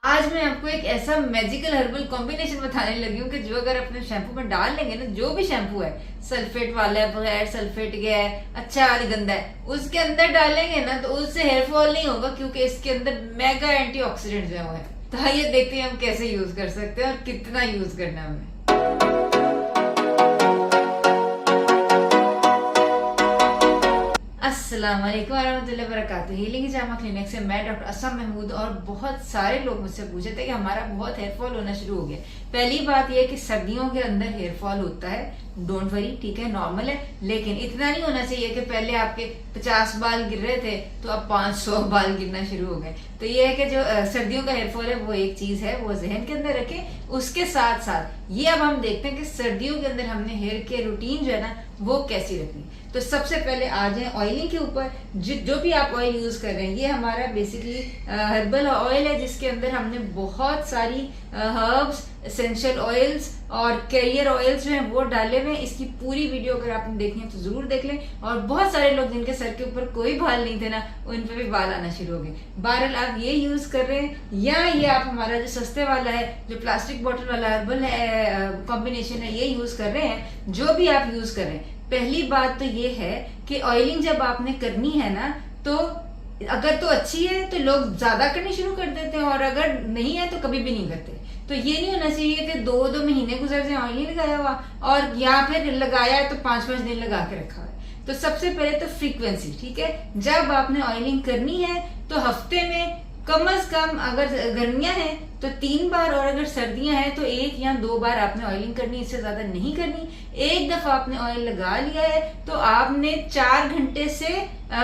आज मैं आपको एक ऐसा मैजिकल हर्बल कॉम्बिनेशन बताने लगी हूँ कि जो अगर अपने शैम्पू में डाल लेंगे ना, जो भी शैम्पू है, सल्फेट वाला है, बगैर सल्फेट के है, अच्छा वाली गंदा है, उसके अंदर डालेंगे ना तो उससे हेयर फॉल नहीं होगा, क्योंकि इसके अंदर मेगा एंटीऑक्सीडेंट्स जो है वो है। तो आइए देखते हैं हम कैसे यूज कर सकते हैं और कितना यूज करना है हमें। अस्सलाम वालेकुम वरहमतुल्लाहि वबरकातुहू। हीलिंग जामा क्लिनिक से मैं डॉक्टर असम महमूद। और बहुत सारे लोग मुझसे पूछे थे कि हमारा बहुत हेयर फॉल होना शुरू हो गया। पहली बात यह कि सर्दियों के अंदर हेयर फॉल होता है, डोंट वरी, ठीक है, नॉर्मल है, लेकिन इतना नहीं होना चाहिए कि पहले आपके 50 बाल गिर रहे थे तो अब 500 बाल गिरना शुरू हो गए। तो ये है कि जो सर्दियों का हेयर फॉल है वो एक चीज है, वो जहन के अंदर रखें। उसके साथ साथ ये अब हम देखते हैं कि सर्दियों के अंदर हमने हेयर केयर रूटीन जो है ना वो कैसी रखनी। तो सबसे पहले आ जाए ऑयलिंग के ऊपर। जो भी आप ऑयल यूज कर रहे हैं, ये हमारा बेसिकली हर्बल ऑयल है, जिसके अंदर हमने बहुत सारी हर्ब्स, एसेंशियल ऑयल्स और कैरियर ऑयल्स जो हैं वो डाले हुए हैं। इसकी पूरी वीडियो अगर आपने देखनी है तो जरूर देख लें। और बहुत सारे लोग जिनके सर के ऊपर कोई बाल नहीं थे ना, उन पे भी बाल आना शुरू हो गए। बहरहाल आप ये यूज कर रहे हैं, या ये आप हमारा जो सस्ते वाला है, जो प्लास्टिक बोतल वाला हर्बल है कॉम्बिनेशन है, ये यूज कर रहे हैं, जो भी आप यूज कर रहे हैं। पहली बात तो ये है कि ऑयलिंग जब आपने करनी है ना, तो अगर तो अच्छी है तो लोग ज्यादा करनी शुरू कर देते हैं, और अगर नहीं है तो कभी भी नहीं करते। तो ये नहीं होना चाहिए कि 2-2 महीने गुजर जाए ऑयल नहीं लगाया हुआ, और या फिर लगाया है तो 5-5 दिन लगा के रखा है। तो सबसे पहले तो फ्रीक्वेंसी, ठीक है, जब आपने ऑयलिंग करनी है तो हफ्ते में कम से कम, अगर गर्मियां हैं तो 3 बार, और अगर सर्दियां हैं तो 1 या 2 बार आपने ऑयलिंग करनी, इससे ज्यादा नहीं करनी। एक दफा आपने ऑयल लगा लिया है तो आपने 4 घंटे से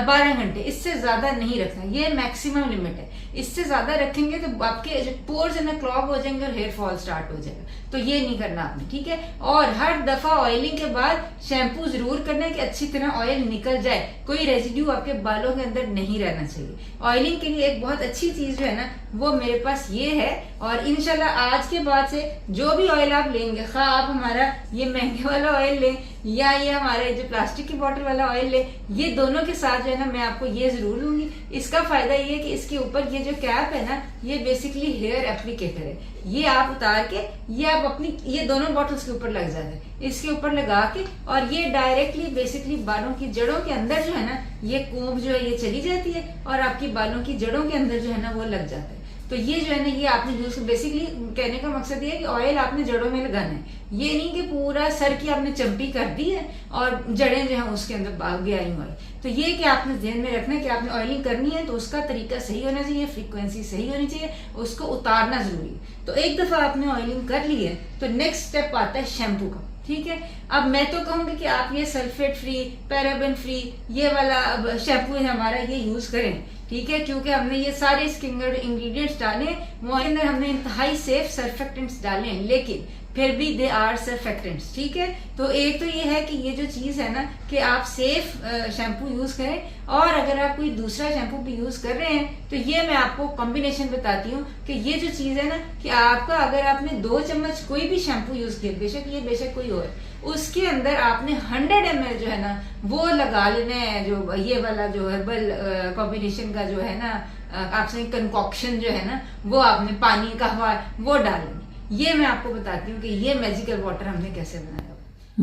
12 घंटे, इससे ज्यादा नहीं रखना, ये मैक्सिमम लिमिट है। इससे ज्यादा रखेंगे तो आपके जो पोर्स है ना क्लॉग हो जाएंगे और हेयर फॉल स्टार्ट हो जाएगा। तो ये नहीं करना आपने, ठीक है। और हर दफा ऑयलिंग के बाद शैम्पू जरूर करना है कि अच्छी तरह ऑयल निकल जाए, कोई रेजिड्यू आपके बालों के अंदर नहीं रहना चाहिए। ऑयलिंग के लिए एक बहुत अच्छी चीज जो है ना वो मेरे पास ये है। और इंशाल्लाह आज के बाद से जो भी ऑयल आप लेंगे, खा आप हमारा ये महंगे वाला ऑयल लें या ये हमारे जो प्लास्टिक की बोतल वाला ऑयल ले, ये दोनों के साथ जो है ना मैं आपको ये जरूर लूंगी। इसका फायदा ये है कि इसके ऊपर ये जो कैप है ना, ये बेसिकली हेयर एप्लीकेटर है। ये आप उतार के ये आप अपनी ये दोनों बॉटल्स के ऊपर लग जाता है, इसके ऊपर लगा के, और ये डायरेक्टली बेसिकली बालों की जड़ों के अंदर जो है ना ये कोम्ब जो है ये चली जाती है, और आपकी बालों की जड़ों के अंदर जो है ना वो लग जाता है। तो ये जो है ना ये आपने यूज, बेसिकली कहने का मकसद ये है कि ऑयल आपने जड़ों में लगाना है। ये नहीं कि पूरा सर की आपने चंपी कर दी है और जड़ें जो है उसके अंदर भाग गया ही ऑयल। तो ये कि आपने ध्यान में रखना है कि आपने ऑयलिंग करनी है तो उसका तरीका सही होना चाहिए, फ्रीक्वेंसी सही होनी चाहिए, उसको उतारना जरूरी है। तो एक दफा आपने ऑयलिंग कर ली है तो नेक्स्ट स्टेप आता है शैम्पू का, ठीक है। अब मैं तो कहूंगी कि आप ये सल्फेट फ्री, पैराबेन फ्री, ये वाला शैम्पू है हमारा, ये यूज करें, ठीक है, क्योंकि हमने ये सारे इसके इंग्रेडिएंट्स डाले, वो अंदर हमने इंतहाई सेफ सर्फेक्टेंट्स डाले हैं, लेकिन फिर भी दे आर सर्फेक्टेंट्स, ठीक है। तो एक तो ये है कि ये जो चीज है ना कि आप सेफ शैम्पू यूज करें, और अगर आप कोई दूसरा शैम्पू भी यूज कर रहे हैं तो ये मैं आपको कॉम्बिनेशन बताती हूँ कि ये जो चीज है ना कि आपका, अगर आपने 2 चम्मच कोई भी शैम्पू यूज किया, बेशक कोई और, उसके अंदर आपने 100 ml जो है ना वो लगा लेना है, जो ये वाला जो हर्बल कॉम्बिनेशन का जो है ना आपसे कंकॉक्शन जो है ना, वो आपने पानी कहवा वो डालेंगे। ये मैं आपको बताती हूँ कि ये मैजिकल वाटर हमने कैसे बनाया।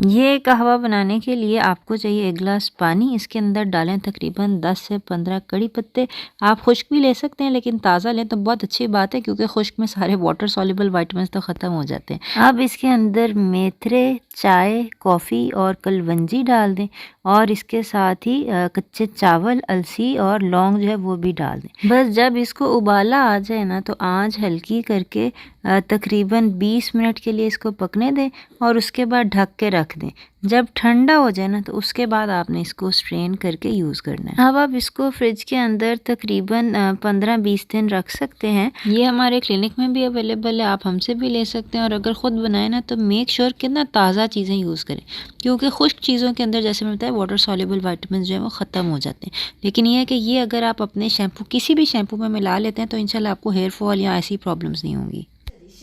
ये कहवा बनाने के लिए आपको चाहिए 1 गिलास पानी। इसके अंदर डालें तकरीबन 10 से 15 कड़ी पत्ते। आप खुश्क भी ले सकते हैं, लेकिन ताज़ा लें तो बहुत अच्छी बात है, क्योंकि खुश्क में सारे वाटर सॉल्युबल विटामिन्स तो ख़त्म हो जाते हैं। अब इसके अंदर मेथरे, चाय, कॉफ़ी और कलवंजी डाल दें, और इसके साथ ही कच्चे चावल, अलसी और लौंग जो है वो भी डाल दें। बस जब इसको उबाला आ जाए ना तो आंच हल्की करके तकरीबन 20 मिनट के लिए इसको पकने दें, और उसके बाद ढक के रख दें। जब ठंडा हो जाए ना तो उसके बाद आपने इसको स्ट्रेन करके यूज़ करना है। अब आप इसको फ्रिज के अंदर तकरीबन 15-20 दिन रख सकते हैं। ये हमारे क्लिनिक में भी अवेलेबल है, आप हमसे भी ले सकते हैं। और अगर ख़ुद बनाए ना तो मेक श्योर कि ना ताज़ा चीज़ें यूज़ करें, क्योंकि खुश्क चीज़ों के अंदर जैसे मैंने बताया वाटर सॉल्युबल विटामिन जो है वो ख़त्म हो जाते हैं। लेकिन ये है कि ये अगर आप अपने शैम्पू, किसी भी शैम्पू में मिला लेते हैं तो इंशाल्लाह आपको हेयर फॉल या ऐसी प्रॉब्लम्स नहीं होंगी।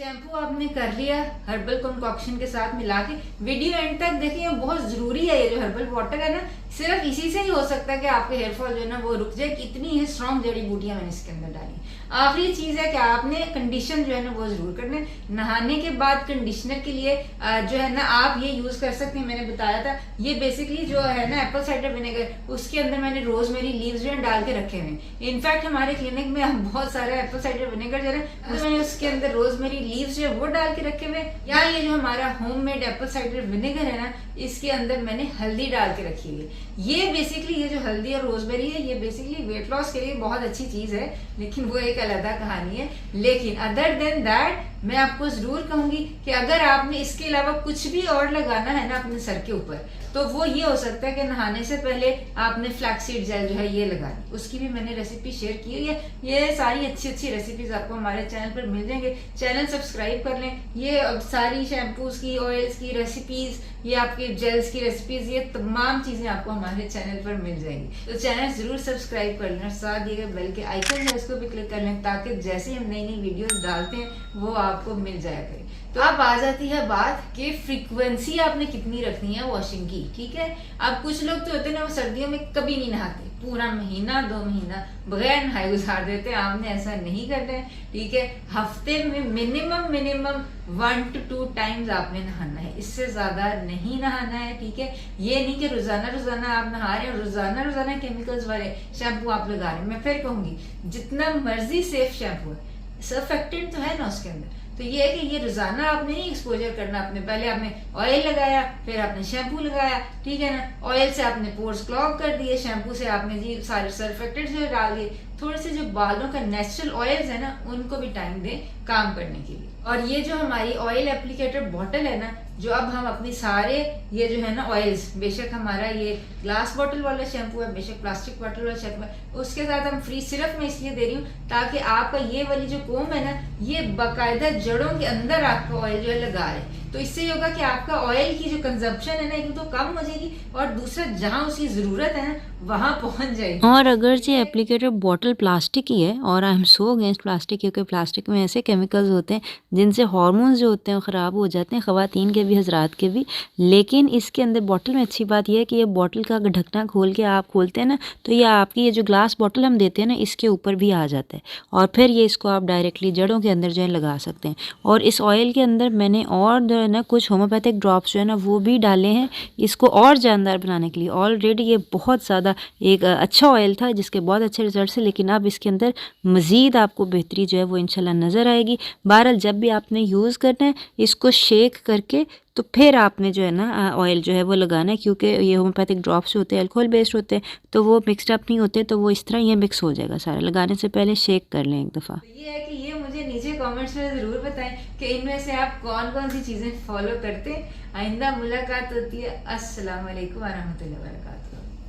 शैम्पू आपने कर लिया हर्बल कंकॉक्शन के साथ मिला के। वीडियो एंड तक देखिए, बहुत जरूरी है। ये जो हर्बल वाटर है ना, सिर्फ इसी से ही हो सकता है कि आपके हेयर फॉल जो है ना वो रुक जाए। कितनी ही स्ट्रॉन्ग जड़ी बूटियां मैंने इसके अंदर डाली। आखिरी चीज है कि आपने कंडीशन जो है ना वो जरूर करना है। नहाने के बाद कंडीशनर के लिए जो है ना आप ये यूज कर सकते हैं। मैंने बताया था, ये बेसिकली जो है ना एप्पल साइडर विनेगर, उसके अंदर मैंने रोजमेरी लीव्स जो है डाल के रखे हुए। इनफैक्ट हमारे क्लिनिक में हम बहुत सारे एप्पल साइडर विनेगर जो है मैंने उसके अंदर रोजमेरी लीव्स जो है वो डाल के रखे हुए। या ये जो हमारा होममेड एप्पल साइडर विनेगर है ना, इसके अंदर मैंने हल्दी डाल के रखी हुई है। ये बेसिकली ये जो हल्दी और रोजमेरी है, ये बेसिकली वेट लॉस के लिए बहुत अच्छी चीज है, लेकिन वो एक अलग कहानी है। लेकिन अदर देन दैट मैं आपको जरूर कहूंगी कि अगर आपने इसके अलावा कुछ भी और लगाना है ना अपने सर के ऊपर, तो वो ये हो सकता है कि नहाने से पहले आपने फ्लैक्सीड जेल जो है ये लगानी। उसकी भी मैंने रेसिपी शेयर की हुई है। ये सारी अच्छी अच्छी रेसिपीज आपको हमारे चैनल पर मिल जाएंगे। चैनल सब्सक्राइब कर लें। ये अब सारी शैम्पूज की, ऑयल्स की रेसिपीज, ये आपके जेल्स की रेसिपीज, ये तमाम चीजें आपको हमारे चैनल पर मिल जाएंगी। तो चैनल जरूर सब्सक्राइब कर लें और साथ दिए गए बेल के आइकन है उसको भी क्लिक कर लें, ताकि जैसे ही हम नई नई वीडियोस डालते हैं वो आपको मिल जाया करे। तो अब आ जाती है बात कि फ्रीक्वेंसी आपने कितनी रखनी है वॉशिंग की। ठीक है, अब कुछ लोग तो होते हैं ना, वो सर्दियों में कभी नहीं नहाते, पूरा महीना 2 महीना बगैर नहाए गुजार देते हैं। आपने ऐसा नहीं करना है। ठीक है, हफ्ते में मिनिमम 1 to 2 टाइम्स आपने नहाना है, इससे ज्यादा नहीं नहाना है। ठीक है, ये नहीं कि रोजाना आप नहा रहे हैं और रोजाना केमिकल्स वाले शैम्पू आप लगा रहे हैं। मैं फिर कहूंगी, जितना मर्जी सेफ शैम्पू है, सर्फेक्टेंट तो है ना उसके अंदर, तो ये है कि ये रोजाना आपने नहीं एक्सपोजर करना। आपने पहले आपने ऑयल लगाया, फिर आपने शैम्पू लगाया। ठीक है ना, ऑयल से आपने पोर्स क्लॉग कर दिए, शैम्पू से आपने जी सारे सर्फेक्टेंट्स जो डाल दिए। थोड़े से जो बालों का नेचुरल ऑयल्स है ना, उनको भी टाइम दें काम करने के लिए। और ये जो हमारी ऑयल एप्लीकेटर बॉटल है ना, जो अब हम अपनी सारे ये जो है ना ऑयल्स, बेशक हमारा ये ग्लास बॉटल वाला शैम्पू है, बेशक प्लास्टिक बॉटल वाला शैम्पू है, उसके साथ हम फ्री सिर्फ मैं इसलिए दे रही हूँ ताकि आपका ये वाली जो कोम है ना, ये बाकायदा जड़ों के अंदर आपका ऑयल जो है लगा रहे। तो इससे ये होगा कि आपका ऑयल की जो कंजप्शन है ना, एक तो कम हो जाएगी, और दूसरा जहाँ उसकी जरूरत है ना वहां पहुंच जाएगी। और अगर ये एप्लीकेटर बॉटल प्लास्टिक की है, और I am so against plastic, क्योंकि प्लास्टिक में ऐसे केमिकल्स होते हैं जिनसे हार्मोन्स जो होते हैं वो ख़राब हो जाते हैं, ख़वातीन के भी हजरात के भी। लेकिन इसके अंदर बॉटल में अच्छी बात यह है कि ये बॉटल का ढकना खोल के आप खोलते हैं ना, तो ये आपकी ये जो ग्लास बॉटल हम देते हैं ना, इसके ऊपर भी आ जाता है, और फिर ये इसको आप डायरेक्टली जड़ों के अंदर जो है लगा सकते हैं। और इस ऑयल के अंदर मैंने और जो है ना कुछ होम्योपैथिक ड्रॉप्स जो है ना वो भी डाले हैं, इसको और जानदार बनाने के लिए। ऑलरेडी ये बहुत ज़्यादा एक अच्छा ऑयल था जिसके बहुत अच्छे रिजल्ट है, लेकिन अब इसके अंदर मज़ीद आपको बेहतरी जो है वो इंशाल्लाह नज़र आएगी। बहरहाल जब भी आपने यूज़ करना है, इसको शेक करके तो फिर आपने जो है ना ऑयल जो है वो लगाना है, क्योंकि ये होम्योपैथिक ड्रॉप्स होते हैं, अल्कोहल बेस्ड होते हैं, तो वो मिक्सड अप नहीं होते, तो वो इस तरह ये मिक्स हो जाएगा सारा। लगाने से पहले शेक कर लें एक दफ़ा। ये है कि ये मुझे नीचे कमेंट्स में जरूर बताएं कि इनमें से आप कौन कौन सी चीजें फॉलो करते हैं। आइंदा मुलाकात होती है। अस्सलाम वालेकुम व रहमतुल्लाहि व बरकातुहू।